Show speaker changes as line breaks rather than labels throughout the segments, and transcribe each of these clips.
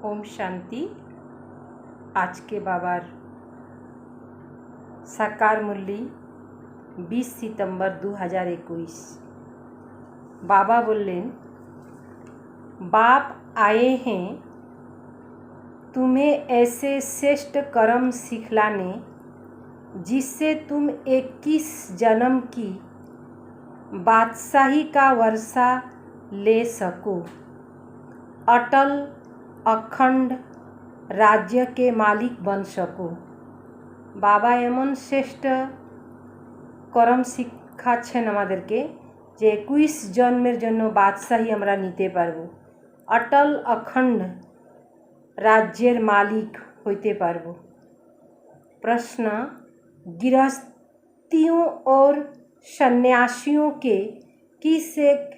ओम शांति। आज के बाबार साकार मुरली 20 सितंबर 2021। बाबा बोलें, बाप आए हैं तुम्हें ऐसे श्रेष्ठ कर्म सिखलाने जिससे तुम 21 जन्म की बादशाही का वर्षा ले सको, अटल अखंड राज्य के मालिक बन सको। बाबा एमन श्रेष्ठ करम शिखाच्छेन आमादेरके जे 21 जन्मेर जन्य बादशाही आमरा निते पारबो, अटल अखंड राज्येर मालिक होइते पारबो। प्रश्न, गृहस्थियों और सन्यासियों के किस एक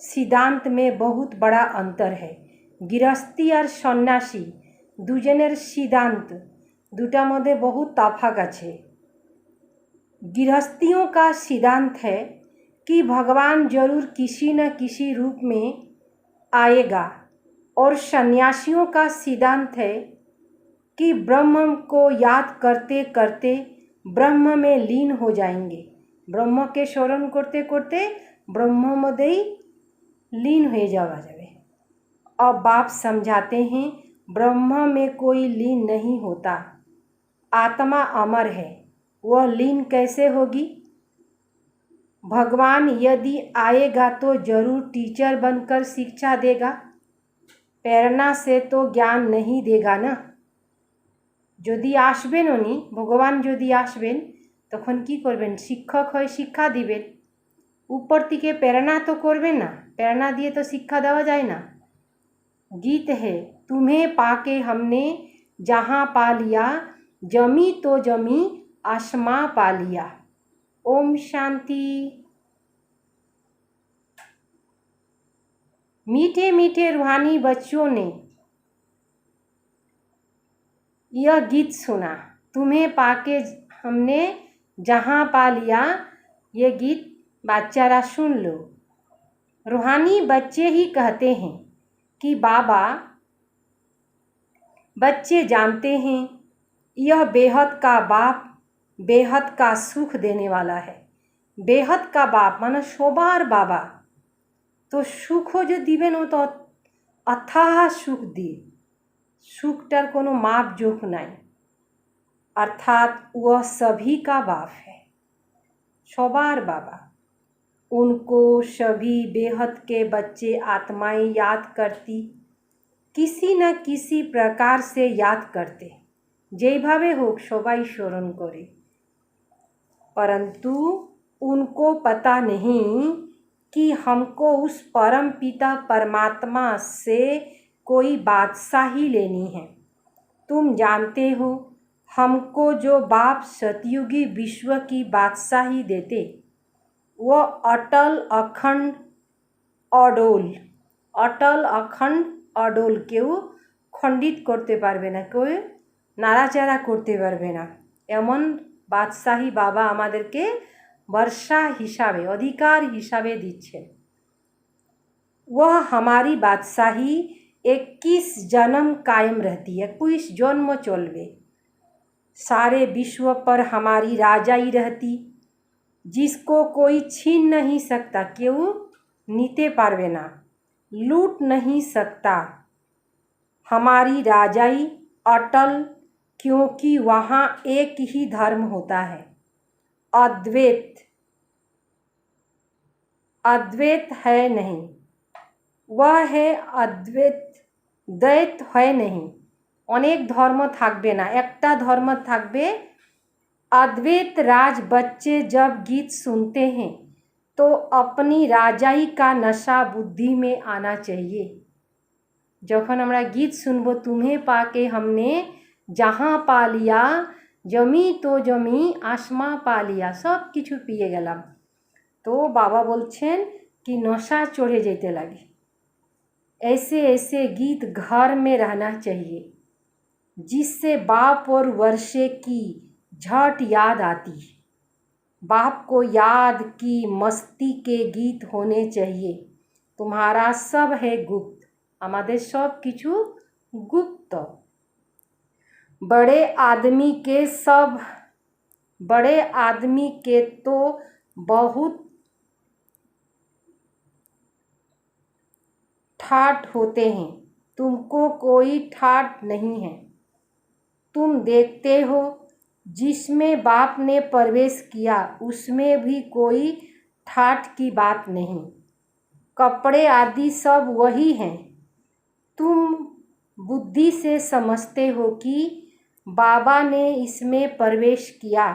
सिद्धांत में बहुत बड़ा अंतर है? गृहस्थी और सन्यासी दुजनेर सिद्धांत दुटार मध्य बहुत तफात आछे। गृहस्थियों का सिद्धांत है कि भगवान जरूर किसी न किसी रूप में आएगा और सन्यासियों का सिद्धांत है कि ब्रह्म को याद करते करते ब्रह्म में लीन हो जाएंगे। ब्रह्म के स्मरण करते करते ब्रह्म मध्य ही लीन हो जावा जावे। अब बाप समझाते हैं ब्रह्म में कोई लीन नहीं होता, आत्मा अमर है, वह लीन कैसे होगी? भगवान यदि आएगा तो जरूर टीचर बनकर शिक्षा देगा, प्रेरणा से तो ज्ञान नहीं देगा ना। यदि आसबेन उनी भगवान यदि आसबेन तखन की करबेन? शिक्षक हये शिक्षा दिबेन, ऊपर थेके प्रेरणा तो करबेन ना, प्रेरणा दिए तो शिक्षा देवा जाए ना। गीत है, तुम्हें पाके हमने जहाँ पा लिया, जमी तो जमी आसमां पा लिया। ओम शांति। मीठे मीठे रूहानी बच्चों ने यह गीत सुना, तुम्हें पाके हमने जहाँ पा लिया। ये गीत बच्चारा सुन लो। रूहानी बच्चे ही कहते हैं कि बाबा, बच्चे जानते हैं यह बेहद का बाप बेहद का सुख देने वाला है। बेहद का बाप माने सबार बाबा, तो सुखो जो दिबेन ओ तो अथाह सुख दिए, सुखटार कोनो माप जोख नहीं। अर्थात वह सभी का बाप है, सबार बाबा। उनको सभी बेहद के बच्चे आत्माएं याद करती, किसी न किसी प्रकार से याद करते, जेभावे होक सबाई स्मरण करे, परंतु उनको पता नहीं कि हमको उस परम पिता परमात्मा से कोई बादशाही लेनी है। तुम जानते हो हमको जो बाप सतयुगी विश्व की बादशाही देते, वह अटल अखंड अडोल, अटल अखंड अडोल केउ खंडित करते पारबे ना, केउ नाड़ाचाड़ा करते पारबे ना, एमन बादशाही बाबा आमादेरके वर्षा हिसाबे अधिकार हिसाबे दिच्छेन। वह हमारी बादशाही 21 जन्म कायम रहती है, 21 जन्म चलबे। सारे विश्व पर हमारी राजाई रहती, जिसको कोई छीन नहीं सकता, केउ नीते पारबे ना, लूट नहीं सकता। हमारी राजाई अटल, क्योंकि वहाँ एक ही धर्म होता है, अद्वैत। अद्वैत है नहीं, वह है अद्वैत, द्वैत है नहीं। अनेक धर्म थाकबे ना, एकटा धर्म थाकबे अद्वैत। राज बच्चे जब गीत सुनते हैं तो अपनी राजाई का नशा बुद्धि में आना चाहिए। जखन हमरा गीत सुनबो, तुम्हें पाके हमने जहाँ पा लिया, जमी तो जमी आसमां पा लिया, सब किछु पिए गेलाम, तो बाबा बोलछेन कि नशा चढ़े जेते लगे। ऐसे ऐसे गीत घर में रहना चाहिए जिससे बाप और वर्षे की झट याद आती। बाप को याद की मस्ती के गीत होने चाहिए। तुम्हारा सब है गुप्त, आमादेर सब किछु गुप्त। बड़े आदमी के तो बहुत ठाठ होते हैं, तुमको कोई ठाठ नहीं है। तुम देखते हो जिसमें बाप ने प्रवेश किया उसमें भी कोई ठाठ की बात नहीं। कपड़े आदि सब वही हैं। तुम बुद्धि से समझते हो कि बाबा ने इसमें प्रवेश किया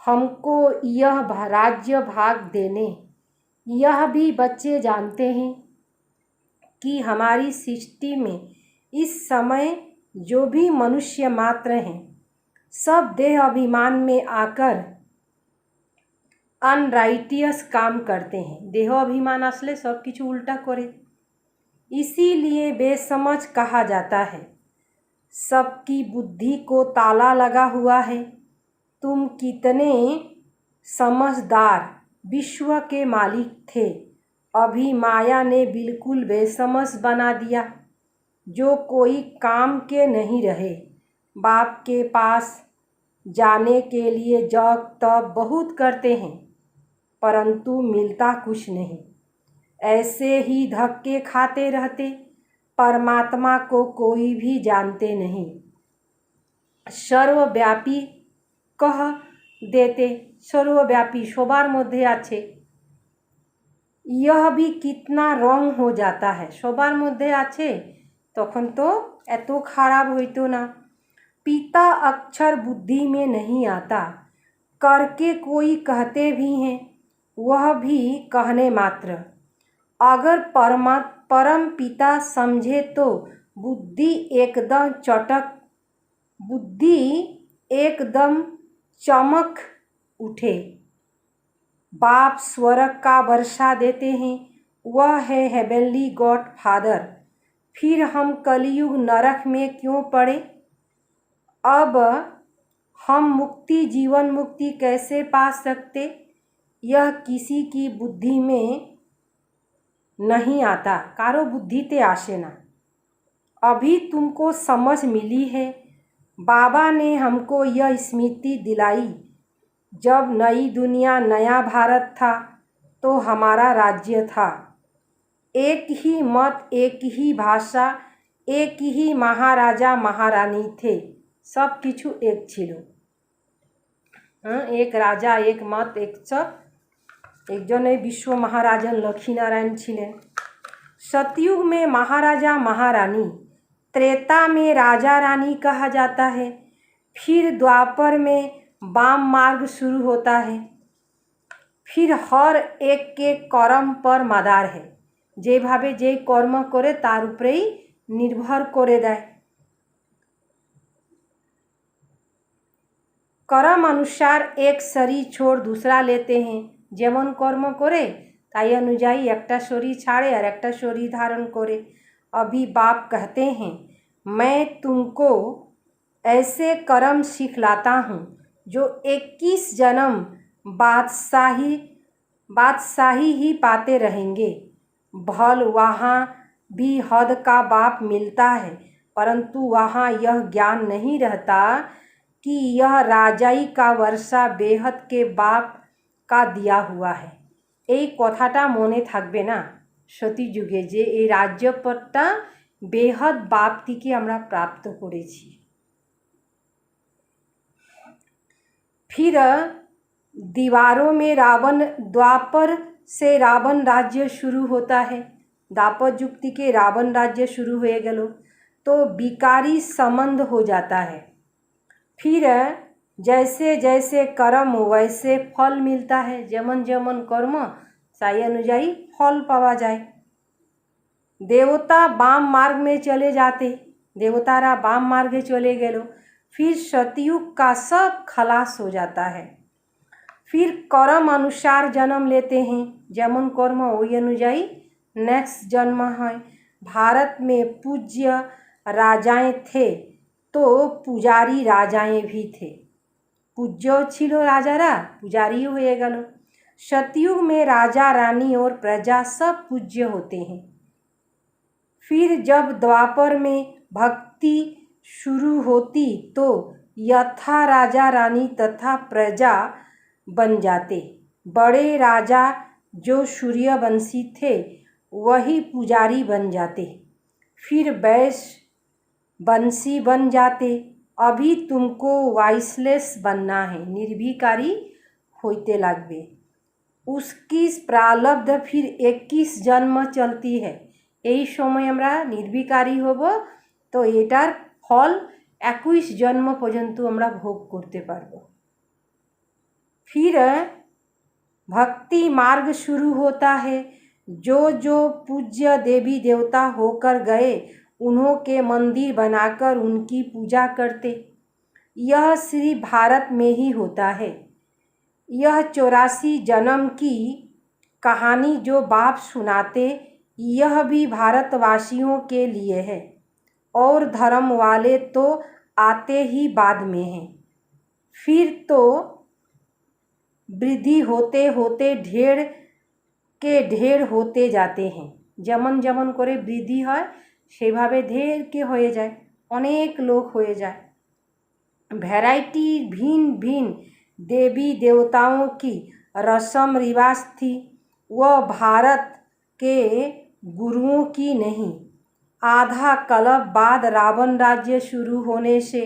हमको यह राज्य भाग देने। यह भी बच्चे जानते हैं कि हमारी सृष्टि में इस समय जो भी मनुष्य मात्र हैं सब देह अभिमान में आकर अनराइटियस काम करते हैं। देह अभिमान असले सब कुछ उल्टा करे, इसीलिए बेसमझ कहा जाता है। सबकी बुद्धि को ताला लगा हुआ है। तुम कितने समझदार विश्व के मालिक थे, अभी माया ने बिल्कुल बेसमझ बना दिया। जो कोई काम के नहीं रहे। बाप के पास जाने के लिए जग तब बहुत करते हैं परंतु मिलता कुछ नहीं। ऐसे ही धक्के खाते रहते, परमात्मा को कोई भी जानते नहीं। सर्वव्यापी कह देते, सर्वव्यापी सबार मध्य आछे, यह भी कितना रंग हो जाता है। सबार मध्य आछे तखन तो एतो खराब होइतो ना। पिता अक्षर बुद्धि में नहीं आता, करके कोई कहते भी हैं, वह भी कहने मात्र। अगर परम पिता समझे तो बुद्धि एकदम चमक उठे। बाप स्वर्ग का वर्षा देते हैं, वह है हेवनली गॉड फादर। फिर हम कलयुग नरक में क्यों पड़े? अब हम मुक्ति जीवन मुक्ति कैसे पा सकते, यह किसी की बुद्धि में नहीं आता। कारो बुद्धि ते आशे ना। अभी तुमको समझ मिली है। बाबा ने हमको यह स्मृति दिलाई, जब नई दुनिया नया भारत था तो हमारा राज्य था। एक ही मत, एक ही भाषा, एक ही महाराजा महारानी थे, सब किछु एक छिलो। एक राजा एक मत एक सब, एक जने विश्व महाराजन लक्ष्मीनारायण छिलेन। सतयुग में महाराजा महारानी, त्रेता में राजा रानी कहा जाता है। फिर द्वापर में वाम मार्ग शुरू होता है। फिर हर एक के कर्म पर मादार है, जे भावे जे कर्म करे तार उपरे ही निर्भर करे देय। कर्म अनुसार एक शरीर छोड़ दूसरा लेते हैं। जेमन कर्म करे ताई अनुजाई एकटा शरीर छाड़े और एकटा शरीर धारण करे। अभी बाप कहते हैं, मैं तुमको ऐसे कर्म सिखलाता हूँ जो 21 जन्म बादशाही ही पाते रहेंगे। भल वहाँ भी हद का बाप मिलता है, परंतु वहाँ यह ज्ञान नहीं रहता कि यह राजाई का वर्षा बेहद के बाप का दिया हुआ है। এই কথাটা মনে থাকবে না সতী যুগে, যে এই রাজ্যপদটা বেহদ বাপ থেকে আমরা প্রাপ্ত করেছি। फिर दीवारों में रावण, द्वापर से रावण राज्य शुरू होता है। द्वापर युग থেকে रावण राज्य शुरू हो गलो तो विकारी संबंध हो जाता है। फिर जैसे जैसे कर्म वैसे फल मिलता है। जेमन जेमन कर्म साई अनुजाई फल पावा जाए। देवता वाम मार्ग में चले जाते, देवतारा वाम मार्गे चले गेलो। फिर सतयुग का सब खलास हो जाता है। फिर कर्म अनुसार जन्म लेते हैं, जेमन कर्म वही अनुजाई नेक्स्ट जन्म है। भारत में पूज्य राजाएं थे तो पुजारी राजाएं भी थे। पूज्य छिलो राजारा, पुजारी हुए गलो। सतयुग में राजा रानी और प्रजा सब पूज्य होते हैं। फिर जब द्वापर में भक्ति शुरू होती तो यथा राजा रानी तथा प्रजा बन जाते। बड़े राजा जो सूर्यवंशी थे वही पुजारी बन जाते, फिर वैश्य वंशी बन जाते। अभी तुमको वाइसलेस बनना है, निर्भिकारी होते लागबे। उसकी प्रारब्ध फिर 21 जन्म चलती है। এই সময় আমরা নির্বিকারী হব, তো এটার ফল 21 জন্ম পর্যন্ত আমরা ভোগ করতে পারব। फिर भक्ति मार्ग शुरू होता है। जो जो पूज्य देवी देवता होकर गए उन्हों के मंदिर बनाकर उनकी पूजा करते। यह श्री भारत में ही होता है। यह 84 जन्म की कहानी जो बाप सुनाते, यह भी भारतवासियों के लिए है, और धर्म वाले तो आते ही बाद में हैं। फिर तो वृद्धि होते होते ढेर के ढेर होते जाते हैं। যেমন যেমন করে বৃদ্ধি হয় সেভাবে ঢের কে হয়ে যায়, অনেক লোক হয়ে যায়। वैरायटी भिन्न भिन्न देवी देवताओं की रस्म रिवाज थी, वह भारत के गुरुओं की नहीं। आधा कल्प बाद रावण राज्य शुरू होने से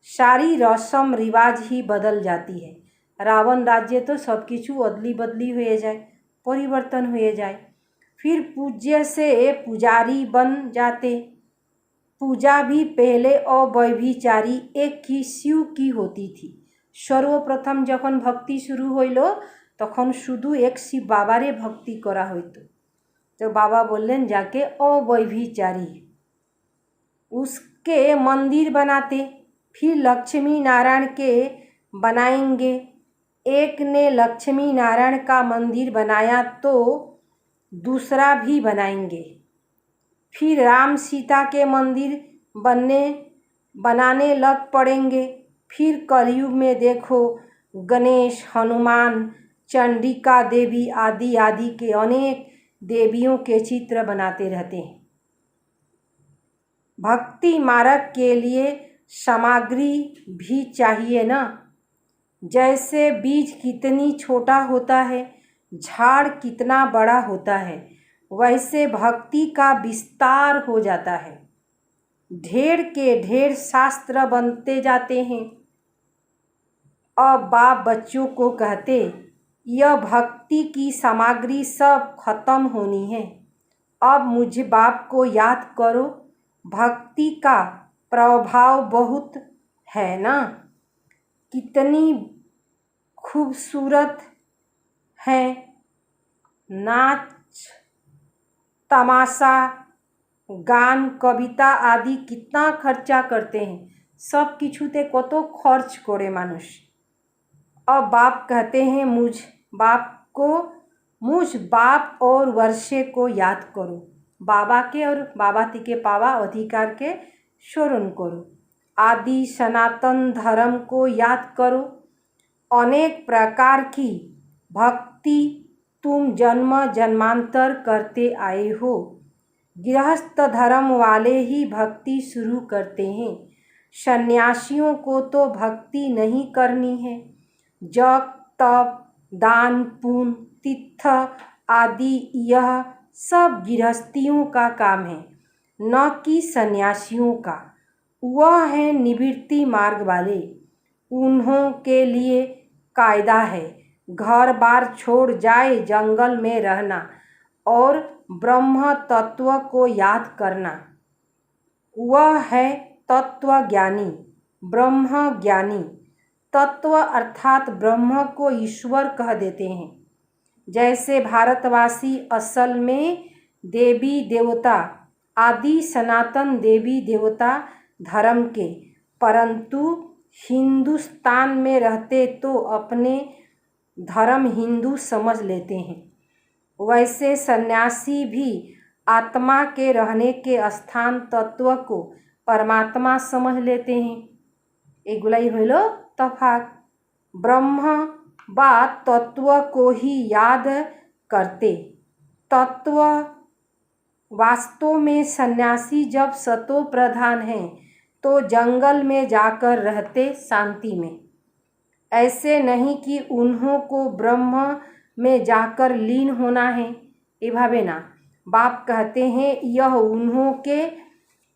सारी रस्म रिवाज ही बदल जाती है। रावण राज्य तो सब किछु अदली बदली हुए जाए, परिवर्तन हुए जाए। फिर पूज्य से पुजारी बन जाते। पूजा भी पहले अव्यभिचारी एक ही शिव की होती थी। सर्वप्रथम जखन भक्ति शुरू हইল तखन शुधु एक शिव बाबारे भक्ति करा हইতো। तो बाबा बोलें जाके अव्यभिचारी, उसके मंदिर बनाते। फिर लक्ष्मी नारायण के बनाएंगे। एक ने लक्ष्मी नारायण का मंदिर बनाया तो दूसरा भी बनाएंगे। फिर राम सीता के मंदिर बनाने लग पड़ेंगे। फिर कलयुग में देखो गणेश, हनुमान, चंडिका देवी आदि आदि के अनेक देवियों के चित्र बनाते रहते हैं। भक्ति मार्ग के लिए सामग्री भी चाहिए ना। जैसे बीज कितनी छोटा होता है, झाड़ कितना बड़ा होता है, वैसे भक्ति का विस्तार हो जाता है। ढेर के ढेर शास्त्र बनते जाते हैं। अब बाप बच्चों को कहते, यह भक्ति की सामग्री सब खत्म होनी है। अब मुझे बाप को याद करो। भक्ति का प्रभाव बहुत है ना। कितनी खूबसूरत है। नाच तमाशा गान कविता आदि कितना खर्चा करते हैं। सब किछुते कतो खर्च करे मानुष। अब बाप कहते हैं मुझ बाप और वर्षे को याद करो। बाबा के और बाबा के पावा अधिकार के स्मरण करो। आदि सनातन धर्म को याद करो। अनेक प्रकार की भक्ति तुम जन्म जन्मांतर करते आए हो। गृहस्थ धर्म वाले ही भक्ति शुरू करते हैं। सन्यासियों को तो भक्ति नहीं करनी है। जप तप दान पुण्य तीर्थ आदि यह सब गृहस्थियों का काम है, न कि सन्यासियों का। वह है निवृत्ति मार्ग वाले, उन्हों के लिए कायदा है घर बार छोड़ जाए जंगल में रहना और ब्रह्म तत्व को याद करना। वह है तत्व ज्ञानी, ब्रह्म ज्ञानी। तत्व अर्थात ब्रह्म को ईश्वर कह देते हैं। जैसे भारतवासी असल में देवी देवता आदि सनातन देवी देवता धर्म के, परंतु हिंदुस्तान में रहते तो अपने धर्म हिंदू समझ लेते हैं। वैसे सन्यासी भी आत्मा के रहने के स्थान तत्व को परमात्मा समझ लेते हैं। एगुलाई हलो तफात। ब्रह्म बा तत्व को ही याद करते। तत्व वास्तव में सन्यासी जब सतो प्रधान हैं तो जंगल में जाकर रहते शांति में। ऐसे नहीं कि उन्हों को ब्रह्म में जाकर लीन होना है, एभावे ना। बाप कहते हैं यह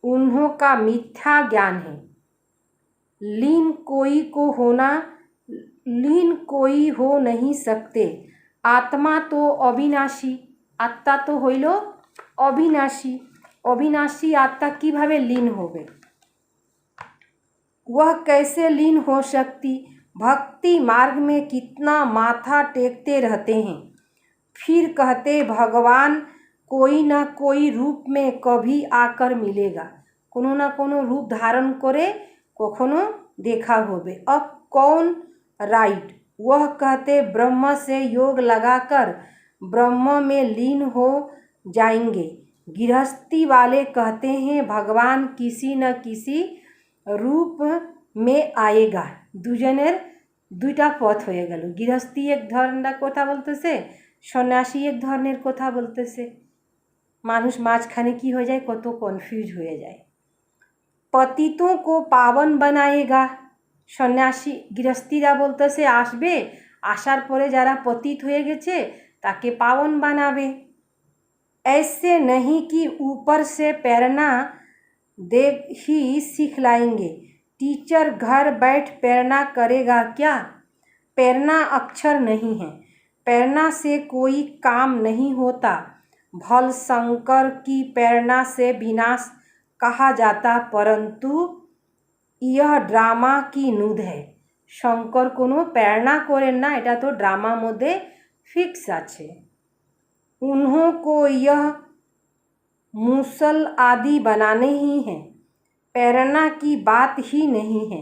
उन्हों का मिथ्या ज्ञान है। लीन कोई हो नहीं सकते। आत्मा तो अविनाशी, आत्मा तो हইল अविनाशी। अविनाशी आत्मा किभाবে लीन होवे? वह कैसे लीन हो सकती? भक्ति मार्ग में कितना माथा टेकते रहते हैं, फिर कहते भगवान कोई ना कोई रूप में कभी आकर मिलेगा। कोनो ना कोनो रूप धारण करे कखनो देखा होवे। अब कौन राइट? वह कहते ब्रह्म से योग लगाकर ब्रह्म में लीन हो जाएंगे। गृहस्थी वाले कहते हैं भगवान किसी न किसी रूप में आएगा। दुजनेर दुईटा पथ হয়ে গেল। গৃহস্থী এক ধরনের কথা বলতেছে, সন্ন্যাসী এক ধরনের কথা বলতেছে। মানুষ মাঝখানে কি হয়ে যায়, কত কনফিউজ হয়ে যায়। पतितों को पावन बनाएगा। সন্ন্যাসী গৃহস্থীরা বলতেছে আসবে, আসার পরে যারা পতিত হয়ে গেছে তাকে পাवन बनावे। ऐसे नहीं कि ऊपर से प्रेरणा दे ही सिखलाएंगे। टीचर घर बैठ प्रेरणा करेगा क्या? प्रेरणा अक्षर नहीं है। प्रेरणा से कोई काम नहीं होता। भल शंकर की प्रेरणा से विनाश कहा जाता, परंतु यह ड्रामा की नुद है। शंकर कोनो प्रेरणा करें ना, एटा तो ड्रामा मध्य फिक्स आछे। उन्हों को यह मूसल आदि बनाने ही हैं। प्रेरणा की बात ही नहीं है।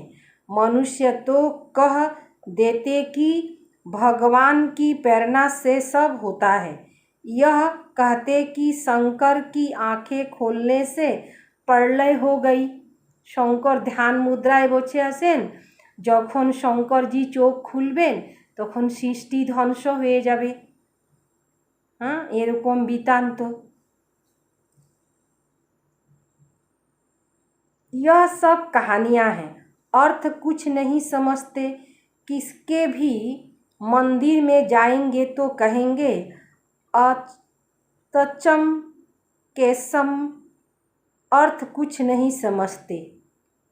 मनुष्य तो कह देते कि भगवान की प्रेरणा से सब होता है। यह कहते कि शंकर की आंखें खोलने से प्रलय हो गई। शंकर ध्यान मुद्राय बसे आছেন, যখন শঙ্করজি চোখ খুলবেন তখন সৃষ্টি ধ্বংস হয়ে যাবে। हाँ, এরকম বৃত্তান্ত। यह सब कहानियाँ हैं, अर्थ कुछ नहीं समझते। किसके भी मंदिर में जाएंगे तो कहेंगे अतचम केसम, अर्थ कुछ नहीं समझते।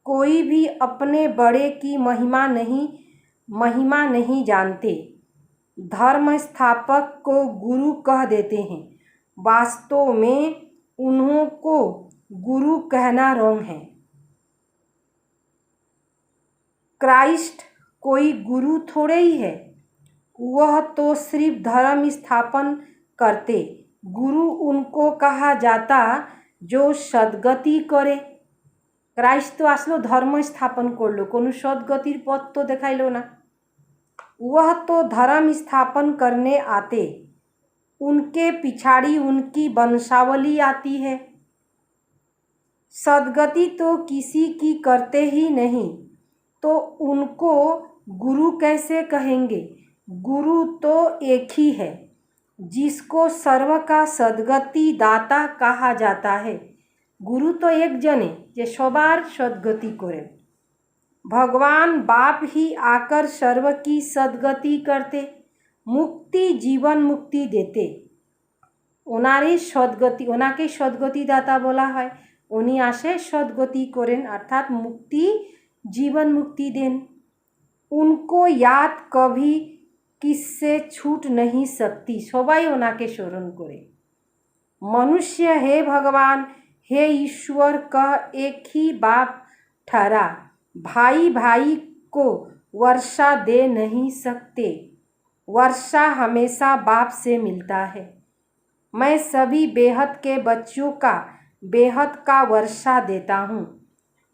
कोई भी अपने बड़े की महिमा नहीं जानते। धर्म स्थापक को गुरु कह देते हैं। वास्तव में उन्हों को गुरु कहना रॉन्ग है। क्राइस्ट कोई गुरु थोड़े ही है, वह तो सिर्फ धर्म स्थापन करते। गुरु उनको कहा जाता जो सद्गति करे। क्राइस्ट तो आसलो धर्म स्थापन करलो, कोनो सद्गतिर पथ तो देखाइलो ना। वह तो धर्म स्थापन करने आते, उनके पिछाड़ी उनकी वंशावली आती है। सद्गति तो किसी की करते ही नहीं, तो उनको गुरु कैसे कहेंगे? गुरु तो एक ही है जिसको सर्व का सद्गति दाता कहा जाता है। गुरु तो एक जने जे सबार सद्गति करें। भगवान बाप ही आकर सर्व की सद्गति करते, मुक्ति जीवन मुक्ति देते। ओनारे सद्गति, ओनाके सद्गति दाता बोला है। उनी आसे सद्गति करें, अर्थात मुक्ति जीवन मुक्ति देन। उनको याद कभी किससे छूट नहीं सकती, सबाई ओनाके स्मरण करे। मनुष्य हे भगवान हे ईश्वर कह एक ही बाप ठहरा। भाई भाई को वर्षा दे नहीं सकते, वर्षा हमेशा बाप से मिलता है। मैं सभी बेहद के बच्चों का बेहद का वर्षा देता हूँ,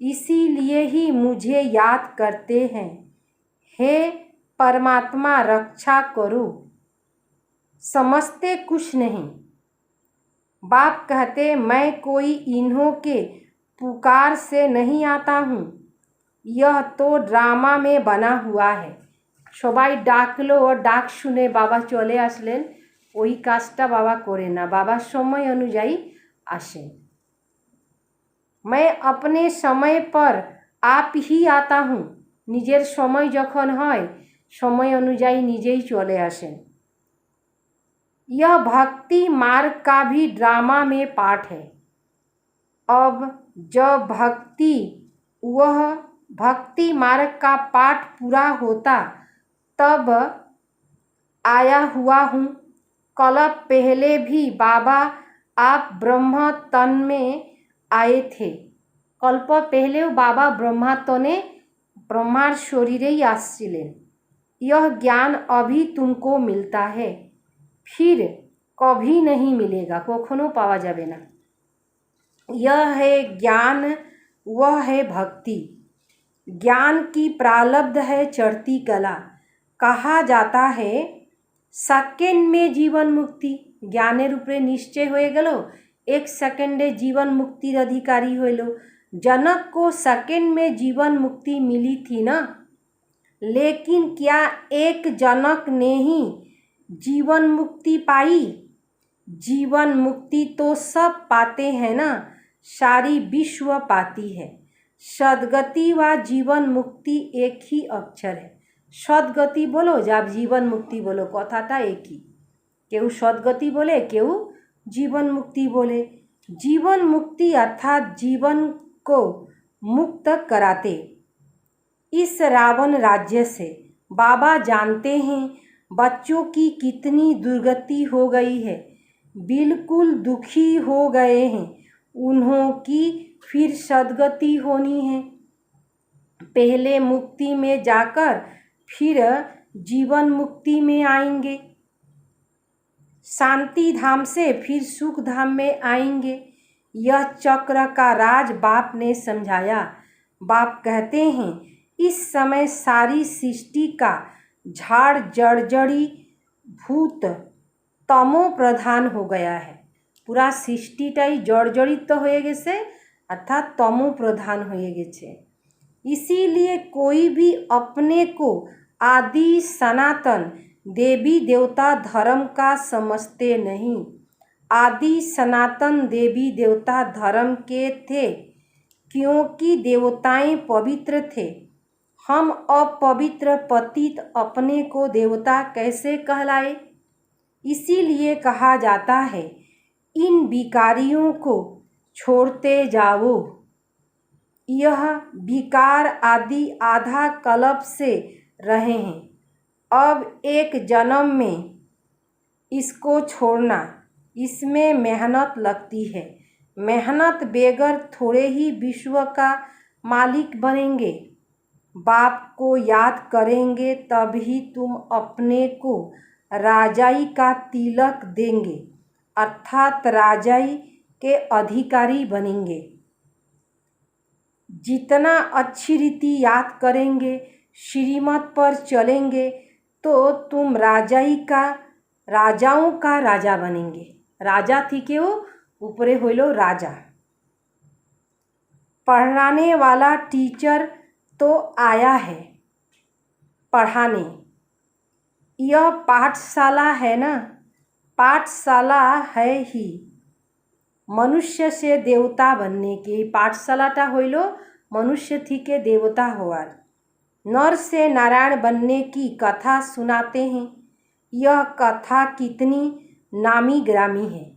इसीलिए ही मुझे याद करते हैं। हे परमात्मा रक्षा करो। समझते कुछ नहीं। बाप कहते मैं कोई इन्हों के पुकार से नहीं आता हूँ, यह तो ड्रामा में बना हुआ है। सबाई डाकलो और डाक शुने बाबा चले आसलेन, ওই কাজটা বাবা করে না। বাবার সময় অনুযায়ী আসেন। मैं अपने समय पर आप ही आता हूँ। নিজের সময় যখন হয় সময় অনুযায়ী নিজেই চলে আসেন। यह भक्ति मार्ग का भी ड्रामा में पार्ट है। अब जब वह भक्ति मार्ग का पाठ पूरा होता तब आया हुआ हूँ। कल्प पहले भी बाबा आप ब्रह्म तन में आए थे। कल्प पहले बाबा ब्रह्मा तने ब्रह्मार शरीरेई आसছিলেন। यह ज्ञान अभी तुमको मिलता है, फिर कभी नहीं मिलेगा, कखनो पावा जाबे ना। यह है ज्ञान, वह है भक्ति। ज्ञान की प्रारब्ध है चढ़ती कला। कहा जाता है सेकेंड में जीवन मुक्ति। ज्ञानेर उपरे निश्चय हो गेल, एक सेकेंडे जीवन मुक्तिर अधिकारी हইল। जनक को सेकेंड में जीवन मुक्ति मिली थी ना, लेकिन क्या एक जनक ने ही जीवन मुक्ति पाई? जीवन मुक्ति तो सब पाते हैं ना, सारी विश्व पाती है। सदगति व जीवन मुक्ति एक ही अक्षर है। सदगति बोलो जब जीवन मुक्ति बोलो, कथाटा एक ही। केउ सदगति बोले, केउ जीवन मुक्ति बोले। जीवन मुक्ति अर्थात जीवन को मुक्त कराते। इस रावण राज्य से बाबा जानते हैं बच्चों की कितनी दुर्गति हो गई है, बिल्कुल दुखी हो गए हैं। उन्हों की फिर सदगति होनी है। पहले मुक्ति में जाकर फिर जीवन मुक्ति में आएंगे, शांति धाम से फिर सुख धाम में आएंगे। यह चक्र का राज बाप ने समझाया। बाप कहते हैं इस समय सारी सृष्टि का झाड़ जड़जड़ी भूत तमो प्रधान हो गया है। पूरा सृष्टिटाई जड़जड़ित तो हो गेছে, अर्थात तमो प्रधान हो गेছে। इसीलिए कोई भी अपने को आदि सनातन देवी देवता धर्म का समझते नहीं। आदि सनातन देवी देवता धर्म के थे क्योंकि देवताएं पवित्र थे। हम अपवित्र पतित अपने को देवता कैसे कहलाए? इसीलिए कहा जाता है इन विकारियों को छोड़ते जाओ। यह विकार आदि आधा कल्प से रहे हैं, अब एक जन्म में इसको छोड़ना, इसमें मेहनत लगती है। मेहनत बेगर थोड़े ही विश्व का मालिक बनेंगे। बाप को याद करेंगे तभी तुम अपने को राजाई का तिलक देंगे, अर्थात राजाई के अधिकारी बनेंगे। जितना अच्छी रीति याद करेंगे, श्रीमत पर चलेंगे तो तुम राजाओं का राजा बनेंगे। राजा थी के वो ऊपरे होलो राजा। पढ़ाने वाला टीचर तो आया है पढ़ाने। यह पाठशाला है ना, पाठशाला है ही मनुष्य से देवता बनने की। पाठशालाटा हইল मनुष्य थी के देवता होवार। नर से नारायण बनने की कथा सुनाते हैं। यह कथा कितनी नामी ग्रामी है।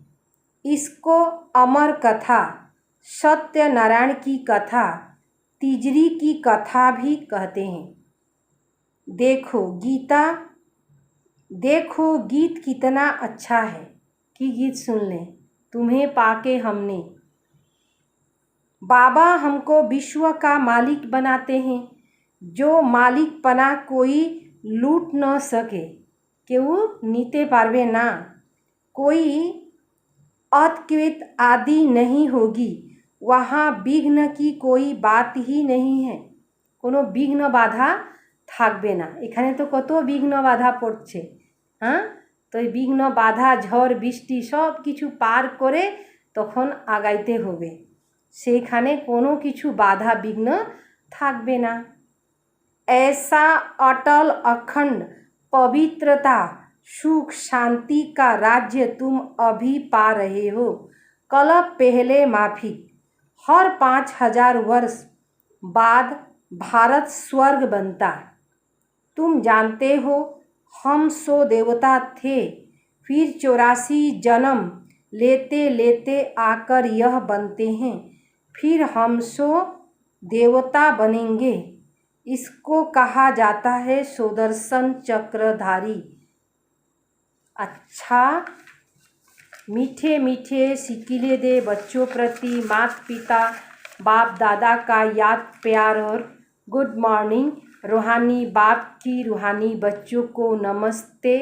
इसको अमर कथा, सत्य नारायण की कथा, तिजरी की कथा भी कहते हैं। देखो गीत कितना अच्छा है कि गीत सुन लें तुम्हें पाके हमने। बाबा हमको विश्व का मालिक बनाते हैं, जो मालिकपना कोई लूट न सके, केउ नीते पारबे ना। कोई अत्कृत आदि नहीं होगी, वहाँ विघ्न की कोई बात ही नहीं है। कोनो विघ्न बाधा থাকবে না। এখানে তো কত বিঘ্ন বাধা পড়ছে, হ্যাঁ? তো এই বিঘ্ন বাধা ঝড় বৃষ্টি সব কিছু পার করে তখন আগাইতে হবে। সেইখানে কোনো কিছু বাধা বিঘ্ন থাকবে না। ऐसा अटल अखंड पवित्रता सुख शांति का राज्य तुम अभी पा रहे हो। कल्प पहले माफिक, हर 5000 वर्ष बाद भारत स्वर्ग बनता। तुम जानते हो हम 100 देवता थे, फिर 84 जन्म लेते लेते आकर यह बनते हैं, फिर हम 100 देवता बनेंगे। इसको कहा जाता है सुदर्शन चक्रधारी। अच्छा, मीठे मीठे सिकिले दे बच्चों प्रति माता पिता बाप दादा का याद प्यार और गुड मॉर्निंग। रूहानी बाप की रूहानी बच्चों को नमस्ते।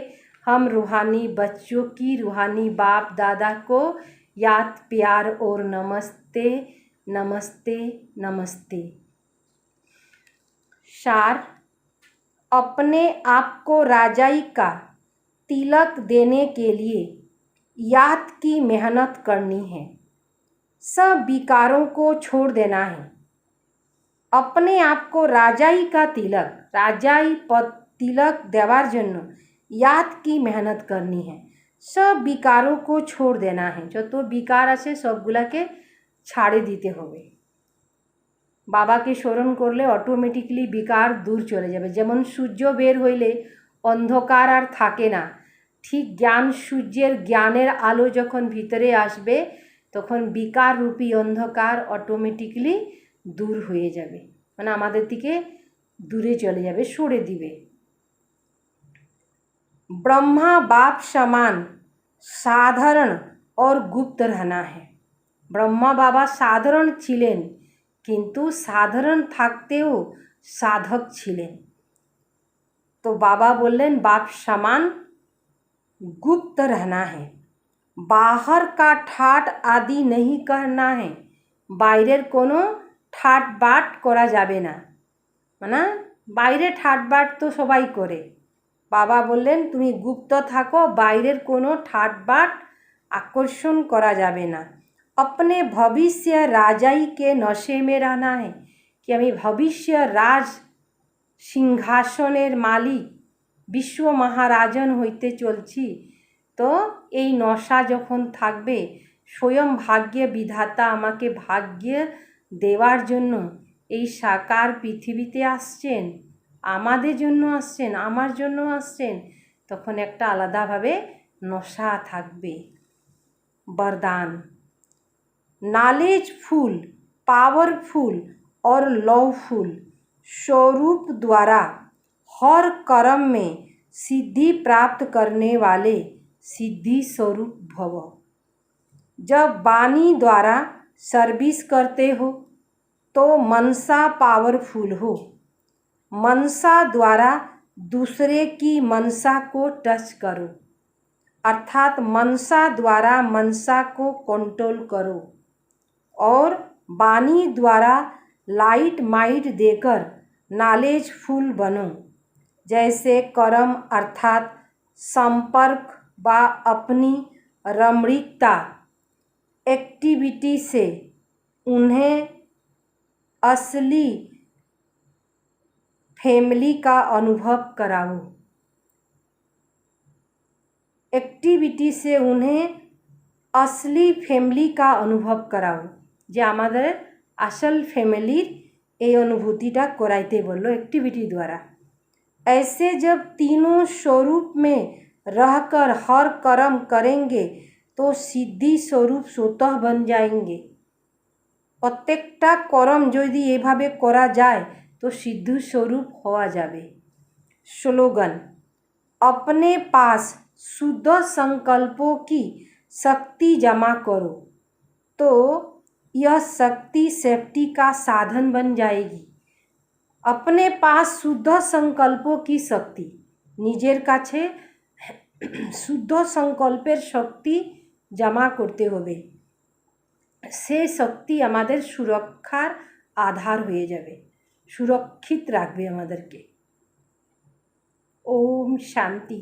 हम रूहानी बच्चों की रूहानी बाप दादा को याद प्यार और नमस्ते नमस्ते नमस्ते। सार, अपने आप को राजाई का तिलक देने के लिए याद की मेहनत करनी है, सब विकारों को छोड़ देना है। अपने आप को राजाई का तिलक, राजाई पद तिलक देवार जन्य याद की मेहनत करनी है, सब विकारों को छोड़ देना है। जो तो विकार आछे सबगुलाके छाड़े दीते होबे। बाबा के स्मरण करले अटोमेटिकली विकार दूर चले जाबे। जेमन सूर्य बेर हইলে अंधकार आर थाके ना, ठीक ज्ञान सूर्येर ज्ञानेर आलो जखन भितरे आसबे तखन विकार रूपी अंधकार अटोमेटिकली दूर हয়ে যাবে, মানে আমাদের দিকে দূরে চলে যাবে, সরে দিবে। ब्रह्मा बाप समान साधारण और गुप्त रहना है। ब्रह्मा बाबा साधारण छिलेन, किन्तु साधारण थाकतेও साधक छिलेन। तो बाबा बोलें बाप समान गुप्त रहना है, बाहर का ठाट आदि नहीं करना है, बाइरेर कोनो ठाट बाट करा जाबे ना। माना बाइरे ठाट बाट तो सबाई करे, बाबा बोलें तुमी गुप्त थाको, बाइरेर कोनो ठाट बाट आकर्षण करा जाबे ना। अपने भविष्य राजाई के नशे में रहना है, कि आमी भविष्य राज सिंहासनेर मालिक विश्व महाराजन हইতে चलছি। तो এই नशा যখন থাকবে, स्वयं भाग्य विधाता আমাকে भाग्य देवार জন্য এই সাকার পৃথিবীতে আসছেন, আমাদের জন্য আসছেন, আমার জন্য আসছেন, তখন একটা আলাদাভাবে নশা থাকবে। वरदान, नॉलेजफुल, पावरफुल और लवफुल स्वरूप द्वारा हर कर्म में सिद्धि प्राप्त करने वाले सिद्धि स्वरूप भव। जब वाणी द्वारा सर्विस करते हो तो मनसा पावरफुल हो, मनसा द्वारा दूसरे की मनसा को टच करो, अर्थात मनसा द्वारा मनसा को कंट्रोल करो, और वाणी द्वारा लाइट माइट देकर नॉलेजफुल बनो। जैसे कर्म अर्थात संपर्क व अपनी रमणीकता एक्टिविटी से उन्हें असली फैमिली का अनुभव कराओ, एक्टिविटी से उन्हें असली फैमिली का अनुभव कराओ। जे आमादेर आसल फैमिलीर ये अनुभूतिटा कराइते बोलो एक्टिविटी द्वारा। ऐसे जब तीनों स्वरूप में रहकर हर कर्म करेंगे तो सिद्धि स्वरूप स्वतः बन जाएंगे। प्रत्येकटा कर्म यदि एभावे करा जाए तो सिद्धि स्वरूप हवा जाबे। स्लोगन, अपने पास शुद्ध संकल्पों की शक्ति जमा करो तो यह शक्ति सेफ्टी का साधन बन जाएगी। अपने पास शुद्ध संकल्पों की शक्ति, निजेर काछे शुद्ध संकल्पेर शक्ति जमा करते होबे, से शक्ति आमादेर सुरक्षार आधार हয়ে যাবে, सुरक्षित राखबे आमादेरके। ओम शांति।